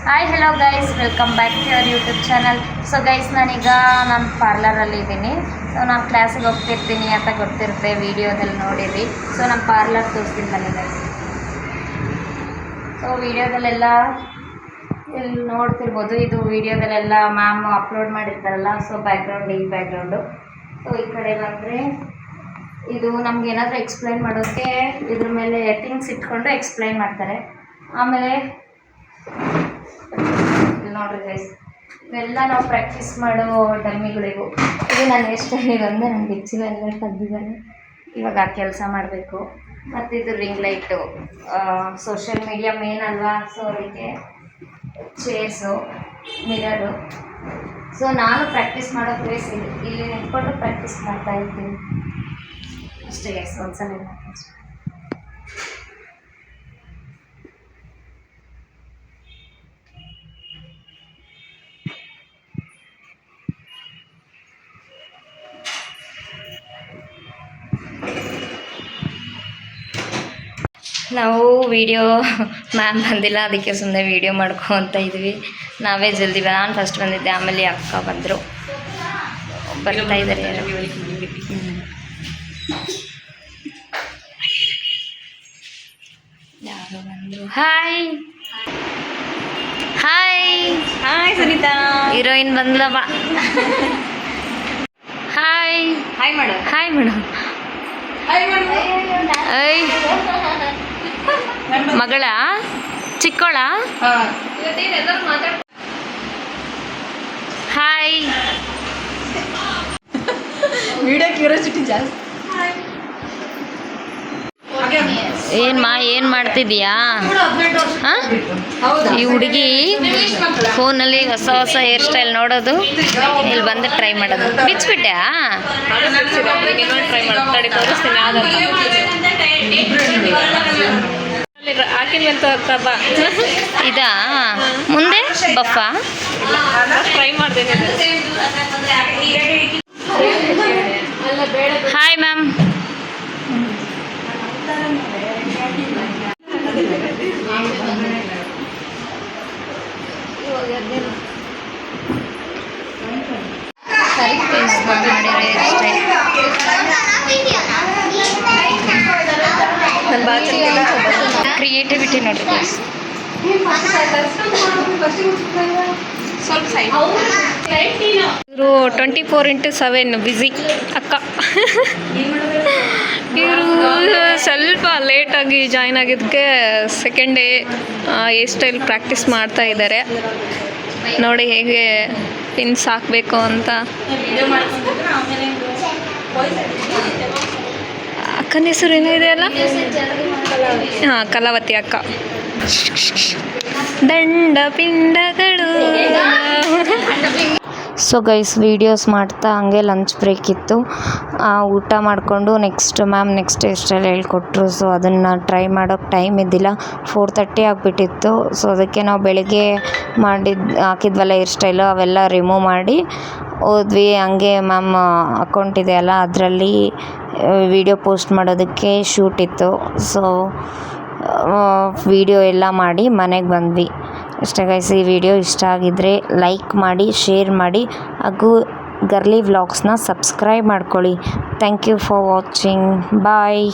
Hi hello guys, welcome back to your YouTube channel. So guys, ನಾನೀಗ ನಮ್ಮ ಪಾರ್ಲರಲ್ಲಿ ಇದ್ದೀನಿ. So ನಾನು ಕ್ಲಾಸಿಗೆ ಹೋಗ್ತಿರ್ತೀನಿ ಅಂತ ಗೊತ್ತಿರುತ್ತೆ, ವೀಡಿಯೋದಲ್ಲಿ ನೋಡಿರಿ. ಸೊ ನಮ್ಮ ಪಾರ್ಲರ್ ತೋರಿಸ್ತೀನಿ ಬನ್ನಿ ಗೈಸ್. ಸೊ ವೀಡಿಯೋದಲ್ಲೆಲ್ಲ ಇಲ್ಲಿ ನೋಡ್ತಿರ್ಬೋದು, ಇದು ವೀಡಿಯೋದಲ್ಲೆಲ್ಲ ಮ್ಯಾಮ್ ಅಪ್ಲೋಡ್ ಮಾಡಿರ್ತಾರಲ್ಲ. ಸೊ ಬ್ಯಾಕ್ಗ್ರೌಂಡ್ ಈ ಬ್ಯಾಕ್ಗ್ರೌಂಡು. ಸೊ ಈ ಕಡೆ ಬಂದರೆ ಇದು ನಮ್ಗೆ ಏನಾದರೂ ಎಕ್ಸ್ಪ್ಲೈನ್ ಮಾಡೋಕ್ಕೆ ಇದ್ರ ಮೇಲೆ ಥಿಂಗ್ಸ್ ಇಟ್ಕೊಂಡು ಎಕ್ಸ್ಪ್ಲೈನ್ ಮಾಡ್ತಾರೆ. ಆಮೇಲೆ ನೋಡ್ರಿ ಗೈಸ್, ಇವೆಲ್ಲ ನಾವು ಪ್ರಾಕ್ಟೀಸ್ ಮಾಡೋ ಡಮ್ಮಿಗಳಿವು. ಇದು ನಾನು ಎಷ್ಟು ಇದಂದರೆ ನನಗೆ ಹೆಚ್ಚಿನೆಲ್ಲ ತೆಗ್ದಿದ್ದಾನೆ. ಇವಾಗ ಕೆಲಸ ಮಾಡಬೇಕು. ಮತ್ತು ಇದು ring light, social media main ಅಲ್ವಾ. ಸೊ ಅದಕ್ಕೆ ಚೇರ್ಸು, ಮಿರರು. ಸೊ ನಾನು ಪ್ರಾಕ್ಟೀಸ್ ಮಾಡೋ ಪ್ಲೇಸ್ ಇಲ್ಲಿ ನಿಂತ್ಕೊಂಡು ಪ್ರಾಕ್ಟೀಸ್ ಮಾಡ್ತಾ ಇರ್ತೀನಿ ಅಷ್ಟೇ ಗೈಸ್. ಒಂದ್ಸಲ ನಾವು ವಿಡಿಯೋ ಮ್ಯಾಮ್ ಬಂದಿಲ್ಲ, ಅದಕ್ಕೆ ಸುಮ್ಮನೆ ವೀಡಿಯೋ ಮಾಡ್ಕೊತ ಇದ್ವಿ. ನಾವೇ ಜಲ್ದಿ ನಾನು ಫಸ್ಟ್ ಬಂದಿದ್ದೆ, ಆಮೇಲೆ ಅಕ್ಕ ಬಂದರು, ಬರ್ತಾ ಇದ್ದಾರೆ ಯಾರು ಬಂದರು. Hi hi hi Sunitha, heroine ಬಂದ್ಲವ. ಹಾಯ್ ಹಾಯ್ ಮಾಡು. Hi madam. ಐ ಮಗಳ ಚಿಕ್ಕೋಳ. ಹಾಯ್. ವಿಡಿಯೋ ಕ್ಯೂರಿಯಾಸಿಟಿ ಜಾಸ್ತಿ. ಏನು ಮಾಡ್ತಿದ್ದೀಯಾ? ಹಾಂ, ಈ ಹುಡುಗಿ ಫೋನಲ್ಲಿ ಹೊಸ ಹೊಸ ಹೇರ್ ಸ್ಟೈಲ್ ನೋಡೋದು, ಇಲ್ಲಿ ಬಂದು ಟ್ರೈ ಮಾಡೋದು. ಬಿಚ್ಚಿಬಿಟ್ಟೆ ಟ್ರೈ ಮಾಡಿ ತೋರಿಸ್ತೀನಿ. ಹಾಕಿನಿ ಅಂತ ಇದಾ ಮುಂದೆ ಬಫ ಟ್ರೈ ಮಾಡ್ತೇನೆ. Hi ma'am. ಮಾಡಿರೋ ಹೇರ್ ಸ್ಟೈಲ್ ಕ್ರಿಯೇಟಿವಿಟಿ ನೋಡ್ರಿ ಗೈಸ್. ಇವರು 24x7 ಬ್ಯುಸಿ ಅಕ್ಕ. ಇವರು ಸ್ವಲ್ಪ ಲೇಟಾಗಿ ಜಾಯ್ನ್ ಆಗಿದ್ದಕ್ಕೆ second day hair style practice ಮಾಡ್ತಾ ಇದ್ದಾರೆ. ನೋಡಿ ಹೇಗೆ ಪಿನ್ಸ್ ಹಾಕಬೇಕು ಅಂತ. ಅಕ್ಕನ ಹೆಸರು ಏನಿದೆ ಅಲ್ಲ? ಹಾಂ, ಕಲಾವತಿ ಅಕ್ಕ. ದಂಡ ಪಿಂಡಗಳು. ಸೊ ಗೈಸ್, ವೀಡಿಯೋಸ್ ಮಾಡ್ತಾ ಹಂಗೆ ಲಂಚ್ ಬ್ರೇಕ್ ಇತ್ತು. ಊಟ ಮಾಡಿಕೊಂಡು ನೆಕ್ಸ್ಟ್ ಹೇರ್ ಸ್ಟೈಲ್ ಹೇಳ್ಕೊಟ್ರು. ಸೊ ಅದನ್ನು ಟ್ರೈ ಮಾಡೋಕ್ಕೆ ಟೈಮ್ ಇದ್ದಿಲ್ಲ, 4:30 ಆಗಿಬಿಟ್ಟಿತ್ತು. ಸೊ ಅದಕ್ಕೆ ನಾವು ಬೆಳಗ್ಗೆ ಹಾಕಿದ್ವಲ್ಲ ಹೇರ್ ಸ್ಟೈಲು, ಅವೆಲ್ಲ ರಿಮೂವ್ ಮಾಡಿ ಹೋದ್ವಿ. ಹಂಗೆ ಮ್ಯಾಮ್ ಅಕೌಂಟ್ ಇದೆ ಅಲ್ಲ, ಅದರಲ್ಲಿ ವಿಡಿಯೋ ಪೋಸ್ಟ್ ಮಾಡೋದಕ್ಕೆ ಶೂಟ್ ಇತ್ತು. ಸೊ ವಿಡಿಯೋ ಎಲ್ಲ ಮಾಡಿ ಮನೆಗೆ ಬಂದ್ವಿ ಅಷ್ಟೇ ಗೈಸ್. ಈ ವಿಡಿಯೋ ಇಷ್ಟ ಆಗಿದ್ದರೆ ಲೈಕ್ ಮಾಡಿ, ಶೇರ್ ಮಾಡಿ, ಹಾಗೂ ಗರ್ಲಿ ವ್ಲಾಗ್ಸ್ನ ಸಬ್ಸ್ಕ್ರೈಬ್ ಮಾಡ್ಕೊಳ್ಳಿ. Thank you for watching. Bye.